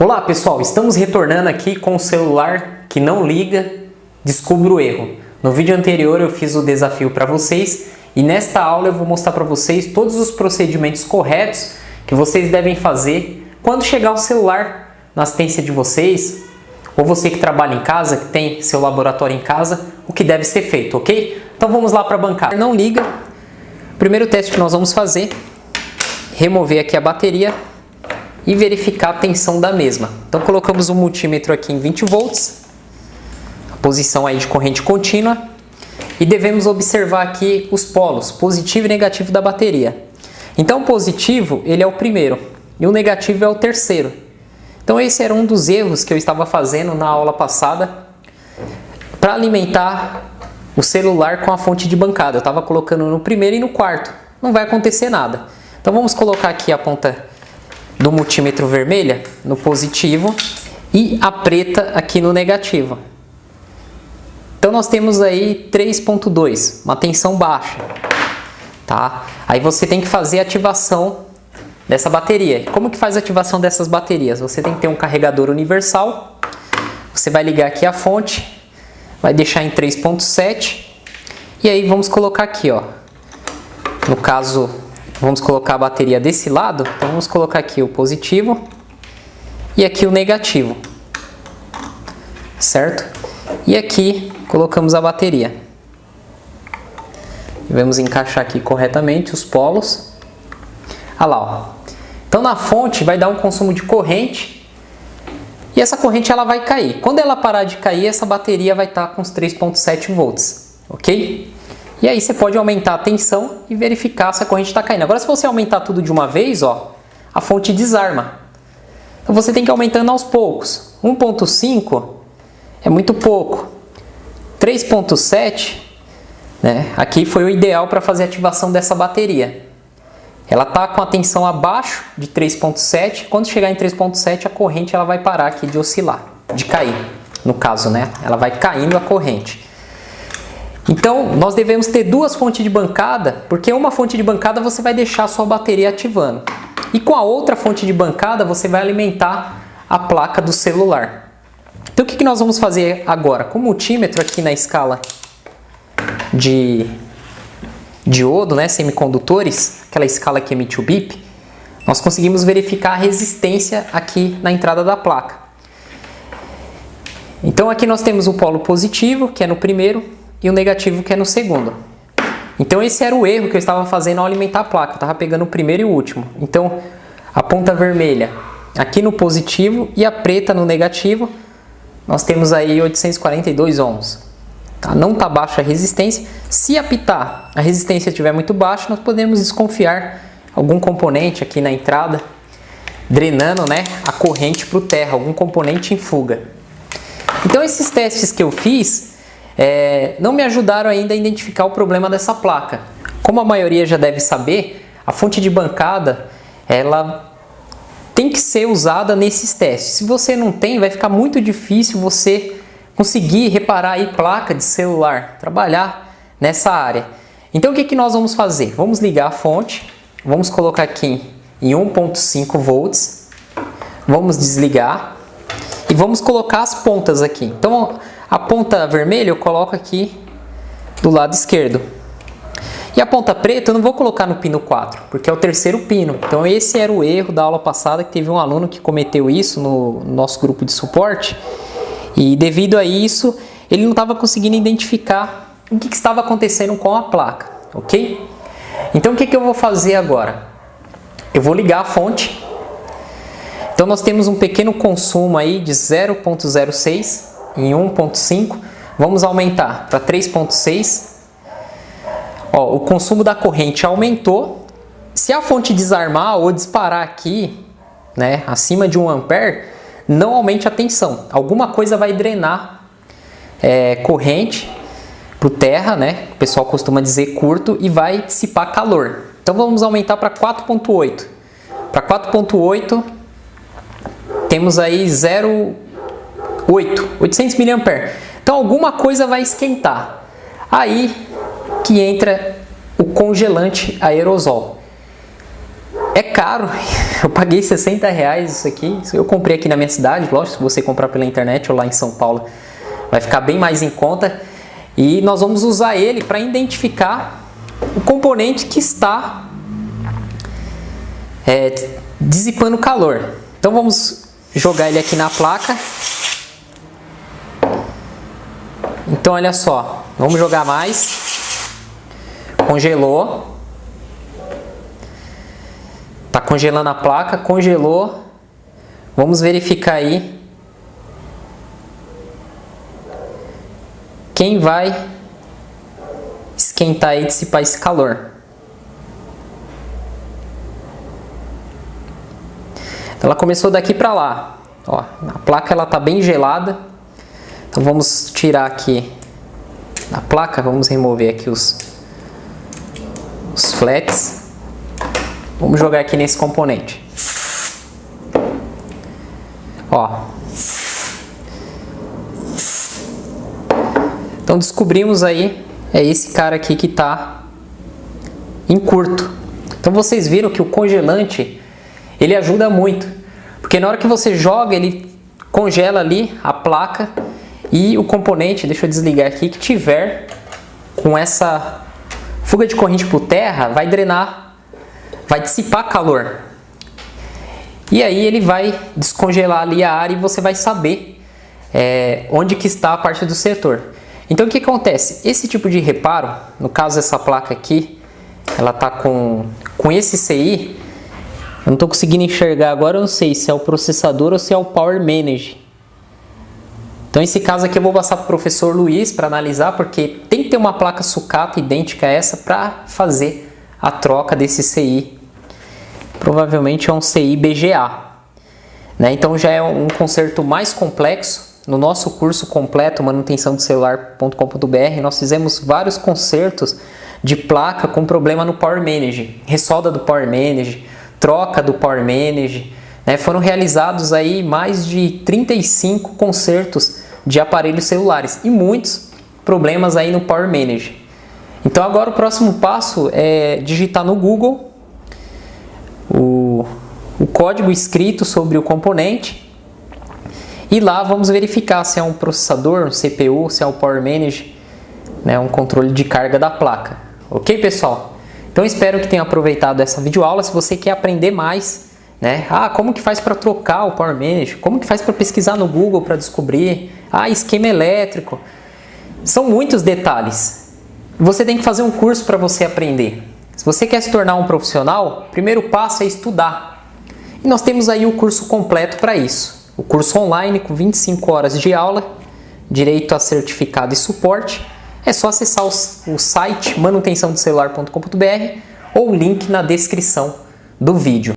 Olá pessoal, estamos retornando aqui com o celular que não liga, descubra o erro. No vídeo anterior eu fiz o desafio para vocês e nesta aula eu vou mostrar para vocês todos os procedimentos corretos que vocês devem fazer quando chegar o celular na assistência de vocês, ou você que trabalha em casa, que tem seu laboratório em casa, o que deve ser feito, ok? Então vamos lá para a bancada. Não liga. O primeiro teste que nós vamos fazer, remover aqui a bateria e verificar a tensão da mesma. Então colocamos o multímetro aqui em 20 volts, a posição aí de corrente contínua, e devemos observar aqui os polos, positivo e negativo da bateria. Então o positivo, ele é o primeiro, e o negativo é o terceiro. Então esse era um dos erros que eu estava fazendo na aula passada, para alimentar o celular com a fonte de bancada. Eu estava colocando no primeiro e no quarto, não vai acontecer nada. Então vamos colocar aqui a ponta do multímetro vermelha no positivo e a preta aqui no negativo. Então nós temos aí 3.2, uma tensão baixa, tá? Aí você tem que fazer a ativação dessa bateria. Como que faz a ativação dessas baterias? Você tem que ter um carregador universal, você vai ligar aqui a fonte, vai deixar em 3.7 e aí vamos colocar aqui, ó. No caso, vamos colocar a bateria desse lado, então vamos colocar aqui o positivo e aqui o negativo, certo? E aqui colocamos a bateria. Vamos encaixar aqui corretamente os polos. Olha lá, ó. Então na fonte vai dar um consumo de corrente e essa corrente ela vai cair. Quando ela parar de cair, essa bateria vai estar com os 3.7 volts, ok? E aí você pode aumentar a tensão e verificar se a corrente está caindo. Agora se você aumentar tudo de uma vez, ó, a fonte desarma. Então você tem que ir aumentando aos poucos. 1.5 é muito pouco. 3.7, né, aqui foi o ideal para fazer a ativação dessa bateria. Ela está com a tensão abaixo de 3.7. Quando chegar em 3.7 a corrente ela vai parar aqui de oscilar, de cair. No caso, né, ela vai caindo a corrente. Então, nós devemos ter duas fontes de bancada, porque uma fonte de bancada você vai deixar a sua bateria ativando. E com a outra fonte de bancada você vai alimentar a placa do celular. Então, o que nós vamos fazer agora? Com o multímetro aqui na escala de diodo, né, semicondutores, aquela escala que emite o bip, nós conseguimos verificar a resistência aqui na entrada da placa. Então, aqui nós temos o polo positivo, que é no primeiro, e o negativo que é no segundo. Então esse era o erro que eu estava fazendo ao alimentar a placa. Eu estava pegando o primeiro e o último. Então a ponta vermelha aqui no positivo e a preta no negativo. Nós temos aí 842 ohms. Tá? Não está baixa a resistência. Se apitar, a resistência estiver muito baixa, nós podemos desconfiar algum componente aqui na entrada, drenando, né, a corrente para o terra, algum componente em fuga. Então esses testes que eu fiz não me ajudaram ainda a identificar o problema dessa placa. Como a maioria já deve saber, a fonte de bancada ela tem que ser usada nesses testes. Se você não tem, vai ficar muito difícil você conseguir reparar aí placa de celular, trabalhar nessa área. Então o que nós vamos fazer? Vamos ligar a fonte, vamos colocar aqui em 1.5 volts, vamos desligar e vamos colocar as pontas aqui. Então a ponta vermelha eu coloco aqui do lado esquerdo. E a ponta preta eu não vou colocar no pino 4, porque é o terceiro pino. Então esse era o erro da aula passada, que teve um aluno que cometeu isso no nosso grupo de suporte. E devido a isso, ele não estava conseguindo identificar o que estava acontecendo com a placa, ok? Então o que eu vou fazer agora? Eu vou ligar a fonte. Então nós temos um pequeno consumo aí de 0.06 em 1.5, vamos aumentar para 3.6. Ó, o consumo da corrente aumentou. Se a fonte desarmar ou disparar aqui, né, acima de 1 ampere, não aumente a tensão. Alguma coisa vai drenar corrente para o terra, né? O pessoal costuma dizer curto, e vai dissipar calor. Então vamos aumentar para 4.8. Para 4.8 temos aí 800 mA. Então alguma coisa vai esquentar. Aí que entra o congelante aerosol. É caro, eu paguei R$60 isso aqui. Eu comprei aqui na minha cidade, lógico, se você comprar pela internet ou lá em São Paulo, vai ficar bem mais em conta. E nós vamos usar ele para identificar o componente que está dissipando calor. Então vamos jogar ele aqui na placa. Então olha só, vamos jogar mais. Congelou. Tá congelando a placa, congelou. Vamos verificar aí quem vai esquentar e dissipar esse calor. Ela começou daqui para lá. Ó, a placa ela tá bem gelada. Então vamos tirar aqui a placa, vamos remover aqui os flats. Vamos jogar aqui nesse componente. Ó. Então descobrimos aí, é esse cara aqui que tá em curto. Então vocês viram que o congelante ele ajuda muito, porque na hora que você joga ele congela ali a placa e o componente, deixa eu desligar aqui, que tiver com essa fuga de corrente por terra vai drenar, vai dissipar calor. E aí ele vai descongelar ali a área e você vai saber onde que está a parte do setor. Então o que acontece? Esse tipo de reparo, no caso essa placa aqui, ela está com esse CI, eu não estou conseguindo enxergar agora, eu não sei se é o processador ou se é o Power Manage. Então esse caso aqui eu vou passar para o professor Luiz para analisar, porque tem que ter uma placa sucata idêntica a essa para fazer a troca desse CI. Provavelmente é um CI BGA. Né? Então já é um conserto mais complexo. No nosso curso completo, manutençãodocelular.com.br, nós fizemos vários consertos de placa com problema no Power Manage, ressolda do Power Manage, troca do Power Manage, né? Foram realizados aí mais de 35 consertos de aparelhos celulares e muitos problemas aí no Power Manage. Então agora o próximo passo é digitar no Google o código escrito sobre o componente e lá vamos verificar se é um processador, um CPU, se é o Power Manage, né? Um controle de carga da placa. Ok, pessoal? Então espero que tenham aproveitado essa videoaula. Se você quer aprender mais, né? Como que faz para trocar o Power Manage? Como que faz para pesquisar no Google para descobrir? Esquema elétrico. São muitos detalhes. Você tem que fazer um curso para você aprender. Se você quer se tornar um profissional, o primeiro passo é estudar. E nós temos aí o curso completo para isso. O curso online com 25 horas de aula, direito a certificado e suporte. É só acessar o site manutençãodocelular.com.br ou o link na descrição do vídeo.